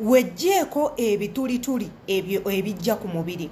wejjeeko ebitulituli ebyo ebijja ku mubiri,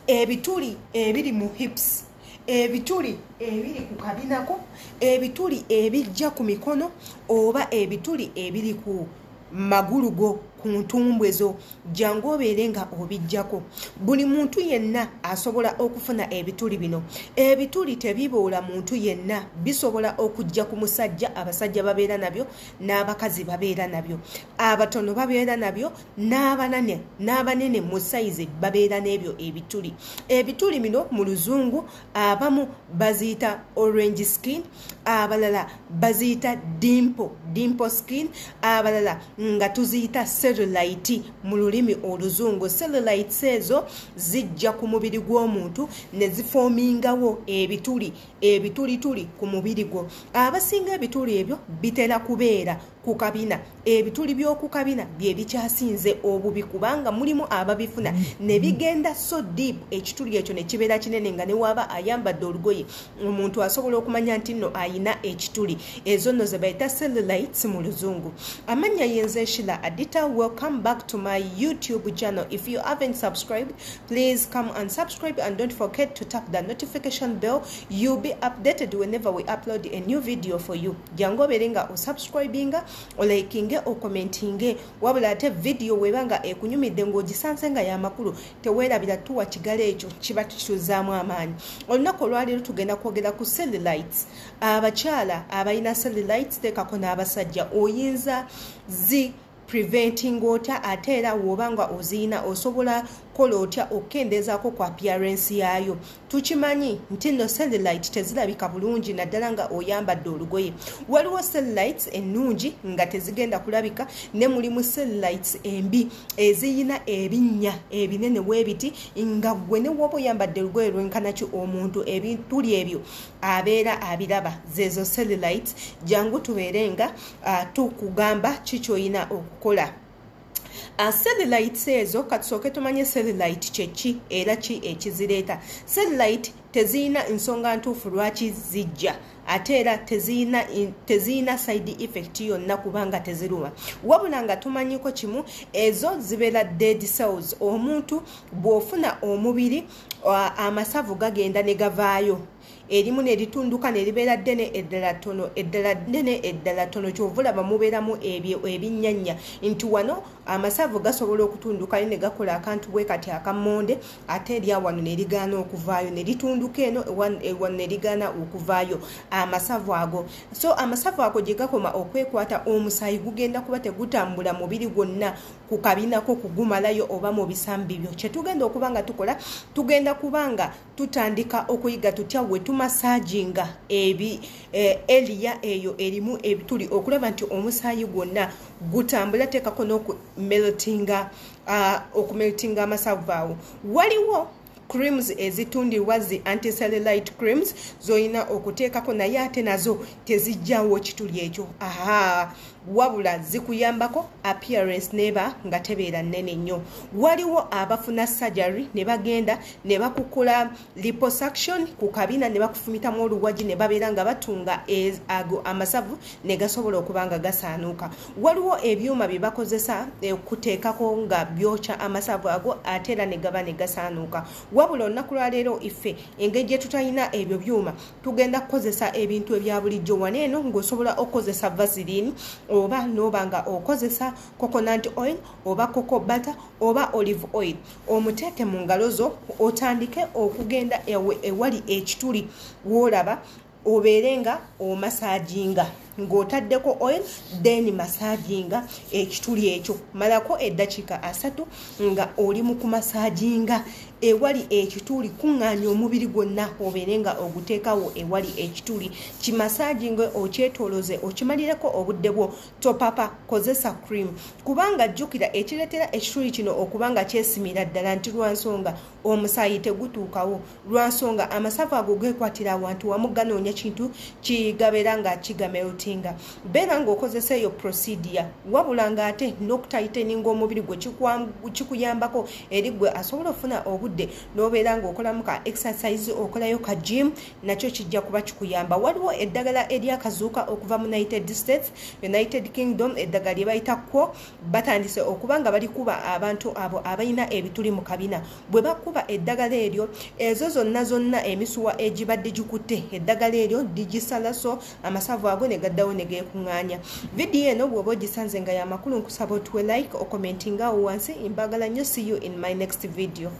ebituli ebiri mu hips, ebituli ebiri ku kabinako, ebituli ebijja ku mikono oba ebituli ebiri ku magulu go, ku ntumbwe zo, jangu obeere nga obijjako. Buli muntu yenna asobola okufuna ebituli bino. Ebituli tebiboola muntu yenna, bisobola okujja ku musajja, abasajja babeera nabyo, n'abakazi babeera nabyo, abatono babeera nabyo, n'abanene mu sayizi babeera n'ebyo ebituli. Ebituli bino mu luzungu abamu baziyita orange skin, abalala baziyita dimple skin, abalala nga tuziyita cellulite mu lulimi oluzungu. Cellulite ezo zijja ku mubiri gw'omuntu ne zifoomingawo ebitulituli ku mubiri gwo. Abasinga ebituli ebyo bitera kubeera ku kabina. Ebituli by'oku kabina bye bikyasinze obubi kubanga mulimu ababifuna ne bigenda so deep, ekituli ekyo ne kibeera kinene nga ne waba ayambadde olugoye omuntu asobola okumanya nti nno ayina ekituli. Ezo nno ze bayita cellulites mu luzungu. Amanya yenze Sheila Adita. Welcome back to my YouTube channel. If you haven't subscribed, please come and subscribe and don't forget to tap the notification bell. You'll be updated whenever we upload a new video for you. Jango berenga o subscribinga, o likinge, o commentinge, wabula ate video webanga ekunyumidde ng'ogisansenga ya makulu teweerabira tuwa kigale ekyo kiba tukizaamu amaanyi. Olunaku olwaleero tugenda kwogera ku cellulites. Abakyala abalina cellulites teekako n'abasajja oyinza preventing otya ate era wobanga ozina osobola kola otya okendezaako ku appearance yaayo. Tukimanyi nti no cellulite tezirabika bulungi naddala nga oyambadde olugoye. Waliwo cellulites ennungi nga tezigenda kulabika, ne mulimu cellulite embi eziyina ebinnya ebinene weebiti nga gwe ne woba oyambadde olugoye lwenkanaki omuntu ebituli ebyo abeera abiraba. Zezo cellulite jangu tubeere nga tukugamba kikyoyina okukola. Cellulite ezo katusooke tumanye cellulite kyeki era ki ekizireeta. Cellulite teziyina nsonga ntuufu lwaki zijja, ate era teziyina side effect yonna kubanga teziruma. Wabula nga tumanyiko kimu, ezo zibeera dead cells. Omuntu bw'ofuna omubiri amasavu gagenda ne gavaayo. Erimu ne litunduka ne libeera ddene eddala ttono, eddala ddene eddala ttono, kyovulaba mubeeramu ebyo ebinnyanya nti wano amasavu gasobola okutunduka ne gakola akantu bwe kati akammonde, ate erya wano ne ligaana okuvaayo, ne litunduka eno wano ne ligaana okuvaayo amasavu ago. So amasavu ago gye gakoma okwekwata, omusaayi gugenda kuba tegutambula mubiri gwonna ku kabinako kugumalayo oba mu bisambi byo. Kye tugenda okuba nga tukola, tugenda kubanga tutandika okuyiga tutya we tumasajinga eliya eyo erimu ebituli okulaba nti omusaayi gwonna gutambula. Teekako n'okumeltinga amasavu awo. Waliwo creams ezitundirwa zi anti-cellulite creams zoyina okuteekako, naye ate nazo tezijjawo kituli ekyo. Wabula zikuyambako appearance neba nga tebeera nnene nnyo. Waliwo abafuna surgery ne bagenda ne bakukola liposuction ku kabina ne bakufumitamu oluwagi ne babeera nga batunga ago amasavu ne gasobola okuba nga gasaanuuka. Waliwo ebyuma bye bakozesa kuteekako nga byokya amasavu ago ate era ne gaba ne gasaanuuka. Wabula olunaku lwaleero ife engeri gye tutalina ebyo byuma tugenda kukozesa ebintu ebya bulijjo. Waneeno ng'osobola okukozesa vaseline oba nobanga okozesa coconut oil oba cocoa butter oba olive oil. Omuteeke mu ngalo zo otandike okugenda ewali ekituli w'olaba obeerenga omasajinga ng'otaddeko oil then masajinga ekituli ekyo. Malako eddakiika 3 nga oli mu kumasajinga ewali ekituli. Kuŋŋaanya omubiri gwonna obeerenga oguteekawo ewali ekituli. Kimasajinga okyetooloze okimalireko obudde bwo. Topapa kozesa cream kubanga jjukira ekireetera ekituli kino okubanga kyesimira ddala nti lwansonga omusaayi tegutuukawo, lwansonga amasavu ago geekwatira awantu wamu ganoonya kintu kigabeera nga kigamelt supportinga beera ng'okozesa eyo procedure wabula ng'ate n'okutaiteninga omubiri gwe kikuyambako eri gwe asobola okufuna obudde n'obeera ng'okolamu ka exercise okolayo ka gym nakyo kijja kuba kikuyamba. Waliwo eddagala eryakazuuka okuva mu United States, United Kingdom, eddagala lye bayita kwo batandise okuba nga balikuba abantu abo abalina ebituli mu kabina. Bwe bakuba eddagala eryo ezo zonna emisuwa egibadde gikutte eddagala eryo digisala so amasavu ago ne gaddawo ne geekuŋŋaanya. Vidiyo eno bw'oba ogisanze nga y'amakulu nkusaba otuwe like okomentinga awo wansi. Mbagala nnyo. See you in my next video.